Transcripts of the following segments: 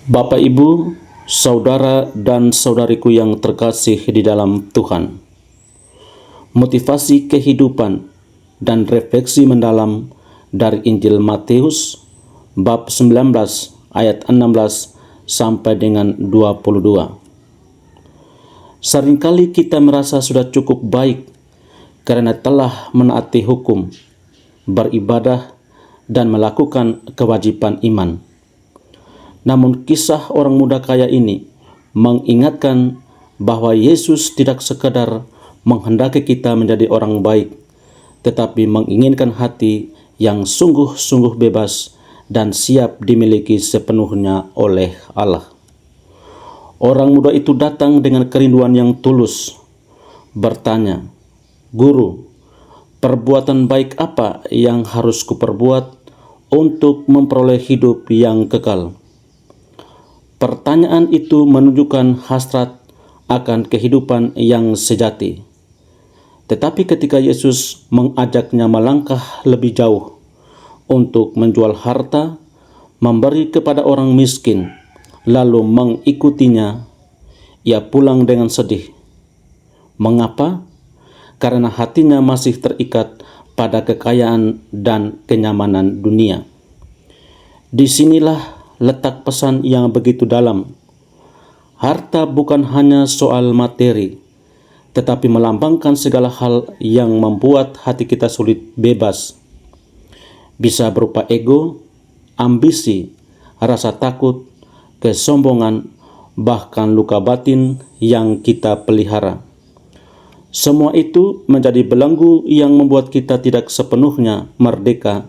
Bapak, Ibu, saudara dan saudariku yang terkasih di dalam Tuhan, motivasi kehidupan dan refleksi mendalam dari Injil Matius bab 19 ayat 16 sampai dengan 22. Seringkali kita merasa sudah cukup baik karena telah menaati hukum, beribadah, dan melakukan kewajiban iman. Namun kisah orang muda kaya ini mengingatkan bahwa Yesus tidak sekadar menghendaki kita menjadi orang baik, tetapi menginginkan hati yang sungguh-sungguh bebas dan siap dimiliki sepenuhnya oleh Allah. Orang muda itu datang dengan kerinduan yang tulus, bertanya, "Guru, perbuatan baik apa yang harus kuperbuat untuk memperoleh hidup yang kekal?" Pertanyaan itu menunjukkan hasrat akan kehidupan yang sejati. Tetapi ketika Yesus mengajaknya melangkah lebih jauh untuk menjual harta, memberi kepada orang miskin, lalu mengikutinya, ia pulang dengan sedih. Mengapa? Karena hatinya masih terikat pada kekayaan dan kenyamanan dunia. Disinilah letak pesan yang begitu dalam. Harta bukan hanya soal materi, tetapi melambangkan segala hal yang membuat hati kita sulit bebas. Bisa berupa ego, ambisi, rasa takut, kesombongan, bahkan luka batin yang kita pelihara. Semua itu menjadi belenggu yang membuat kita tidak sepenuhnya merdeka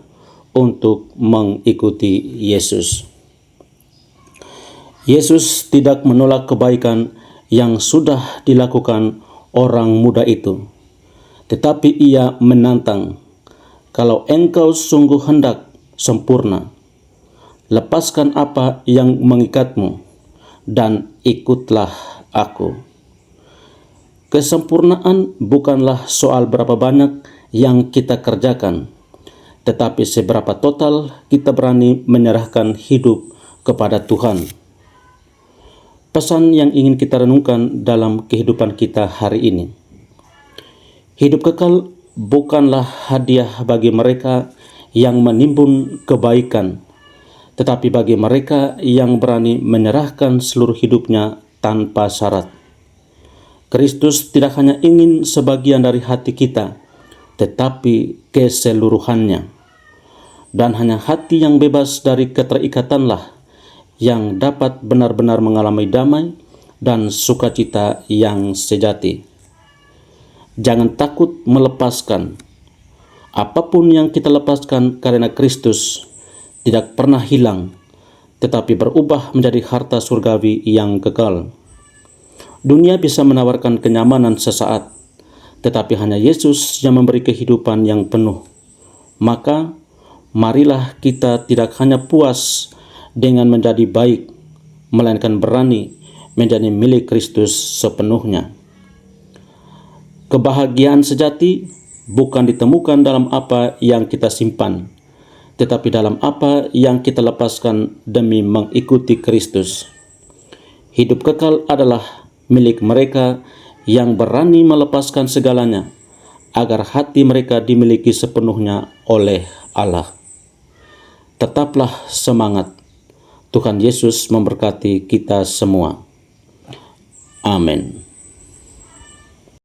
untuk mengikuti Yesus. Yesus tidak menolak kebaikan yang sudah dilakukan orang muda itu, tetapi ia menantang, "Kalau engkau sungguh hendak sempurna, lepaskan apa yang mengikatmu dan ikutlah aku." Kesempurnaan bukanlah soal berapa banyak yang kita kerjakan, tetapi seberapa total kita berani menyerahkan hidup kepada Tuhan. Pesan yang ingin kita renungkan dalam kehidupan kita hari ini. Hidup kekal bukanlah hadiah bagi mereka yang menimbun kebaikan, tetapi bagi mereka yang berani menyerahkan seluruh hidupnya tanpa syarat. Kristus tidak hanya ingin sebagian dari hati kita, tetapi keseluruhannya. Dan hanya hati yang bebas dari keterikatanlah yang dapat benar-benar mengalami damai dan sukacita yang sejati. Jangan takut melepaskan. Apapun yang kita lepaskan karena Kristus tidak pernah hilang, tetapi berubah menjadi harta surgawi yang kekal. Dunia bisa menawarkan kenyamanan sesaat, tetapi hanya Yesus yang memberi kehidupan yang penuh. Maka, marilah kita tidak hanya puas dengan menjadi baik, melainkan berani menjadi milik Kristus sepenuhnya. Kebahagiaan sejati bukan ditemukan dalam apa yang kita simpan, tetapi dalam apa yang kita lepaskan demi mengikuti Kristus. Hidup kekal adalah milik mereka yang berani melepaskan segalanya, agar hati mereka dimiliki sepenuhnya oleh Allah. Tetaplah semangat. Tuhan Yesus memberkati kita semua. Amin.